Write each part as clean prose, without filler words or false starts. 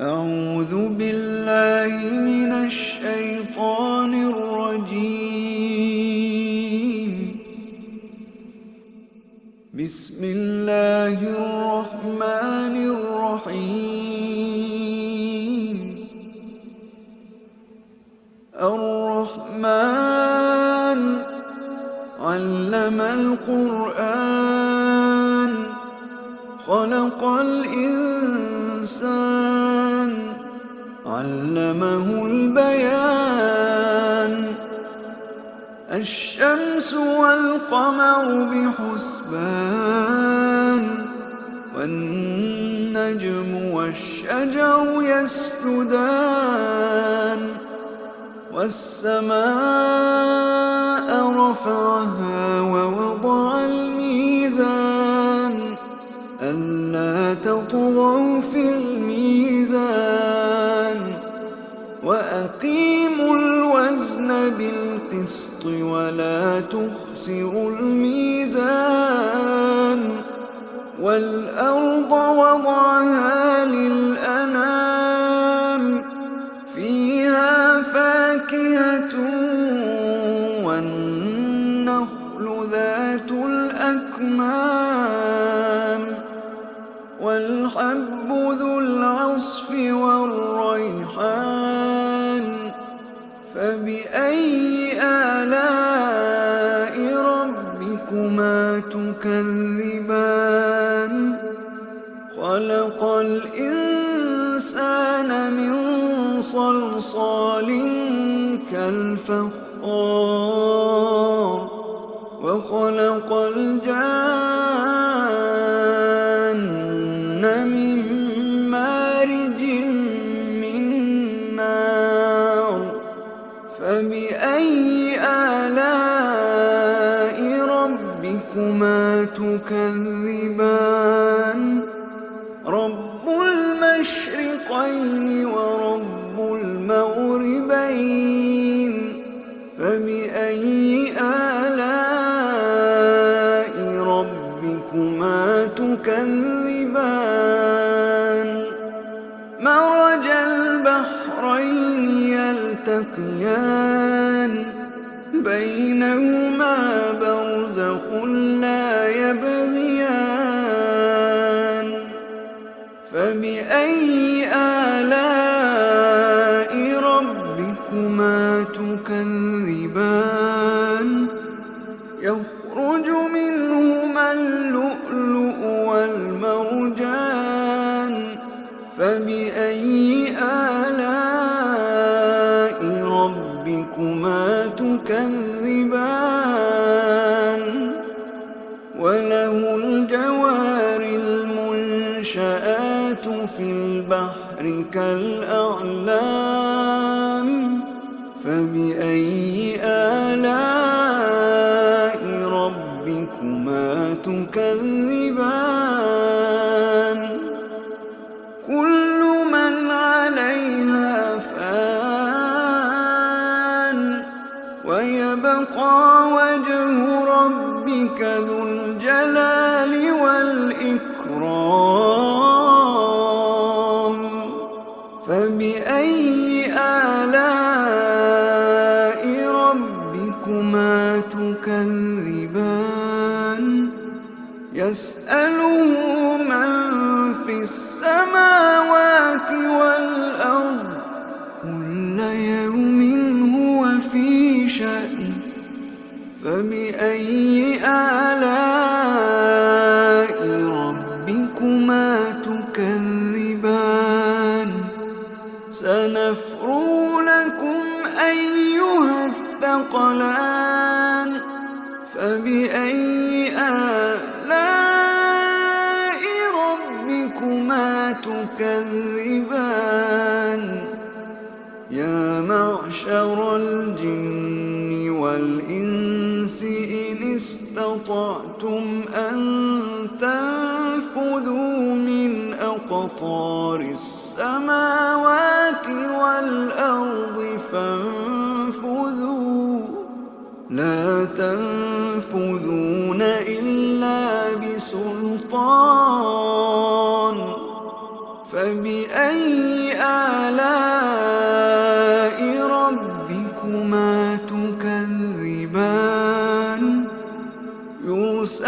أعوذ بالله من الشيطان الرجيم. بسم الله الرحمن الرحيم. الرحمن علم القرآن خلق الإنسان علمه البيان. الشمس والقمر بحسبان والنجم والشجر يسجدان. والسماء رفعها ووضع الميزان ألا تطغوا في الميزان وأقيموا الوزن بالقسط ولا تخسروا الميزان. والأرض وضعها للأنام فيها فاكهة والنخل ذات الأكمام والحب ذو العصف والريحان. فبأي آلاء ربكما تكذبان؟ خلق الإنسان من صلصال كالفخار وخلق الجان من مارج من نار. فبأي آلاء ربكما تكذبان؟ رب المشرقين ورب المغربين. فبأي آلاء ربكما تكذبان؟ مرج البحرين يلتقيان بينهما برزخ لا يبغيان. فبأي آلاء ربكما تكذبان؟ يخرج منهما اللؤلؤ والمرجان. فبأي آلاء ربكما تكذبان؟ وله الجوار المنشآت في البحر كالأعلام. فبأي آلاء ربكما تكذبان؟ كل من عليها فان ويبقى وجه ربك ذو الجلال والإكرام. فبأي آلاء ربكما تكذبان؟ يسأله من في السماوات والأرض كل يوم هو في شأن. فبأي آلاء ربكما تكذبان؟ سنفرغ لكم أيها الثقلان. فبأي آلاء ربكما تكذبان؟ يا معشر الجن والإنس إن استطعتم أن تنفذوا من أقطار السماوات والأرض فانفذوا لا تنفذون إلا بسلطان. فبأي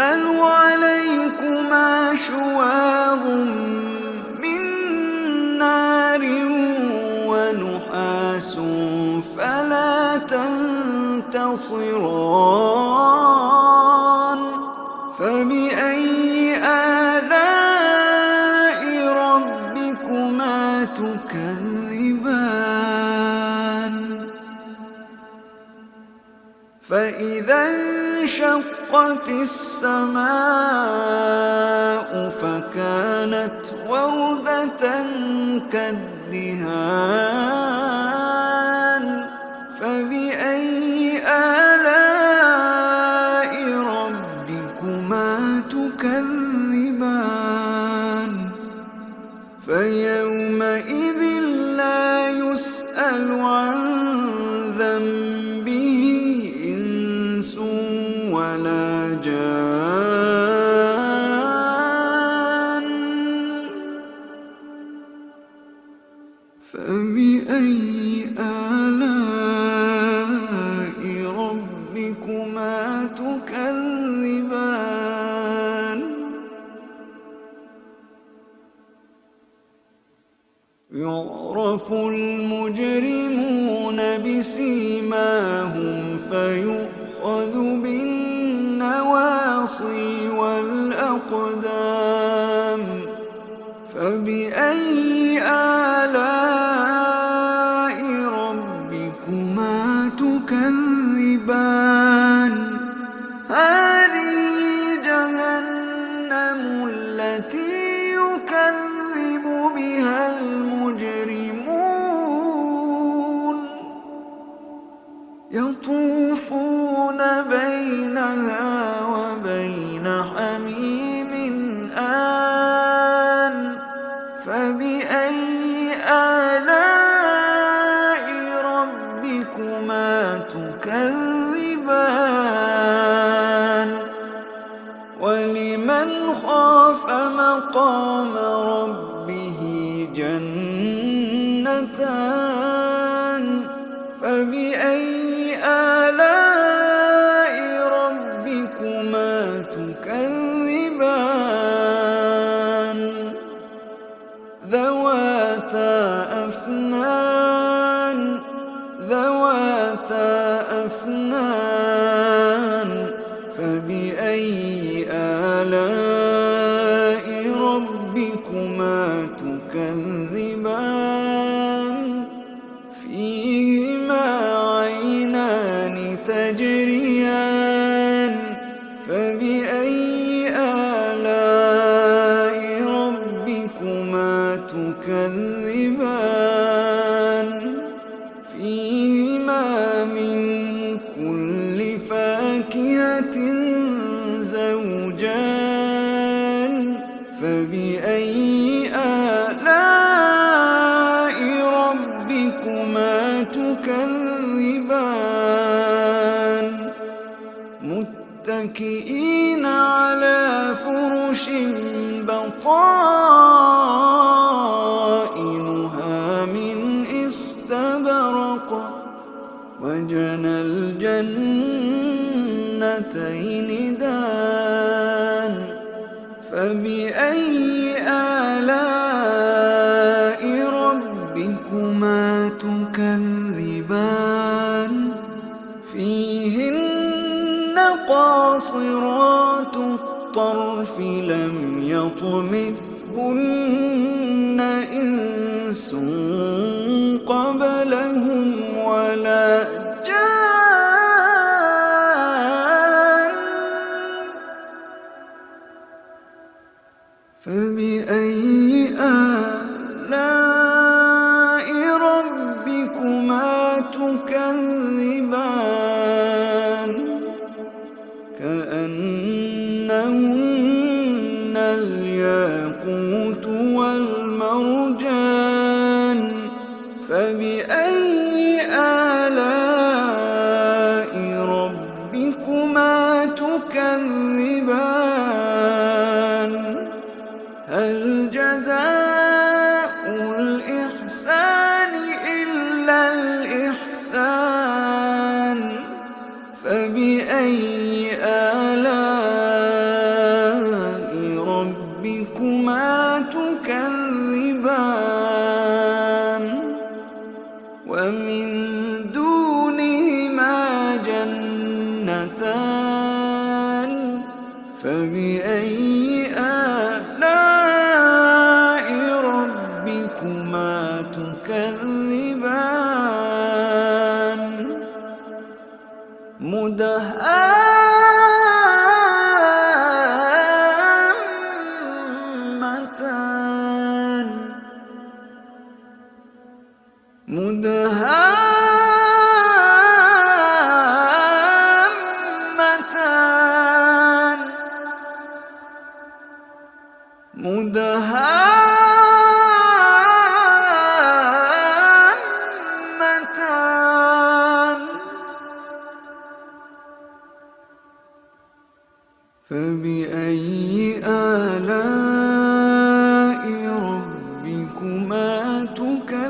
يُرْسَلُ عَلَيْكُمَا شُوَاظٌ مِّن نَّارٍ وَنُحَاسٌ فَلَا تَنتَصِرَانِ فَبِأَيِّ آلَاءِ رَبِّكُمَا تُكَذِّبَانِ فَإِذَا انشَقَّتِ السَّمَاءُ فَكَانَتْ وَرْدَةً كَالدِّهَانِ فَبِأَيِّ آلَاءِ رَبِّكُمَا تُكَذِّبَانِ فَيَوْمَئِذٍ لَّا يُسْأَلُ عَن ذَنبِهِ إِنسٌ وَلَا جَانٌّ فَبِأَيِّ آلَاءِ رَبِّكُمَا تُكَذِّبَانِ يُعْرَفُ الْمُجْرِمُونَ بِسِيمَاهُمْ فَيُؤْخَذُ بِالنَّوَاصِي وَالْأَقْدَامِ فَبِأَيِّ آلَاءِ رَبِّكُمَا تُكَذِّبَانِ هَٰذِهِ جَهَنَّمُ الَّتِي يُكَذِّبُ بِهَا الْمُجْرِمُونَ يَطُوفُونَ بَيْنَهَا وَبَيْنَ حَمِيمٍ آنٍ فَبِأَيِّ آلَاءِ رَبِّكُمَا تُكَذِّبَانِ وَلِمَنْ خَافَ مَقَامَ رَبِّهِ جَنَّتَانِ فَبِأَيِّ آلَاءِ رَبِّكُمَا تُكَذِّبَانِ ذَوَاتَا أَفْنَانٍ فَبِأَيِّ آلَاءِ رَبِّكُمَا تُكَذِّبَانِ فِيهِمَا عَيْنَانِ تَجْرِيَانِ فَبِأَيِّ آلَاءِ رَبِّكُمَا تُكَذِّبَانِ فِيهِمَا مِن كُلِّ فَاكِهَةٍ زَوْجَانِ فَبِأَيِّ آلَاءِ رَبِّكُمَا تُكَذِّبَانِ مُتَّكِئِينَ عَلَىٰ فُرُشٍ بَطَائِنُهَا مِنْ إِسْتَبْرَقٍ وَجَنَى الْجَنَّتَيْنِ دَانٍ فَبِأَيِّ آلَاءِ رَبِّكُمَا تُكَذِّبَانِ فِيهِنَّ قَاصِرَاتُ الطَّرْفِ لَمْ يَطْمِثْهُنَّ إِنسٌ قَبْلَهُمْ وَلَا جَانٌّ فَبِأَيِّ آلَاءِ رَبِّكُمَا تُكَذِّبَانِ كَأَنَّهُنَّ الْيَاقُوتُ وَالْمَرْجَانُ فَبِأَيِّ آلَاءِ رَبِّكُمَا تُكَذِّبَانِ هَلْ جَزَاءُ فبأي آلاء ربكما تكذبان مدهامتان فبأي آلاء ربكما تكذبان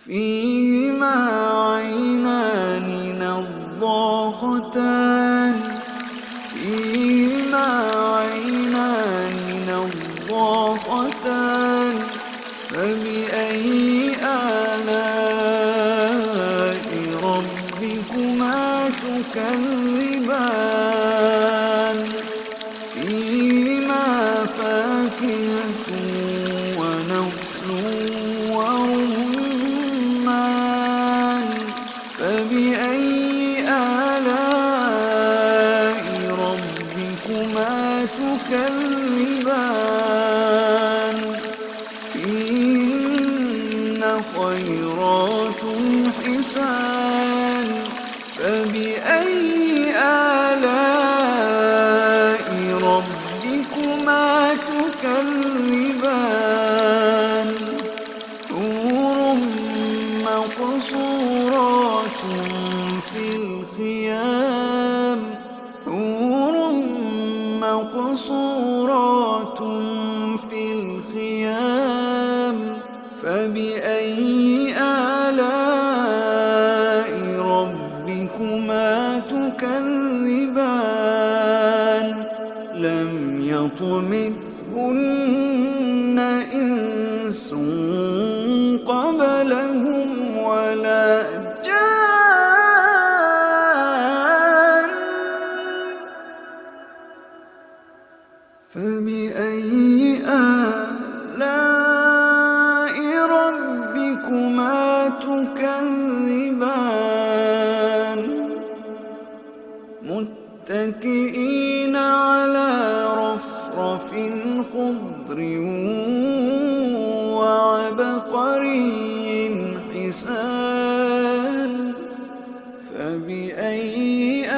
فيهما عينان نضاختان فبأي آلاء ربكما تكذبان فيهما فاكهة ونخل ورمان فبأي آلاء ربكما تكذبان فيهن خيرات حسان فبأي آلاء ربكما تكذبان حور مقصورات في الخيام فبأي آلاء ربكما تكذبان لم يطمثهن إنس قبلهم ولا جان فبأي آلاء ربكما تكذبان متكئين على رفرف خضر وعبقري حسان فبأي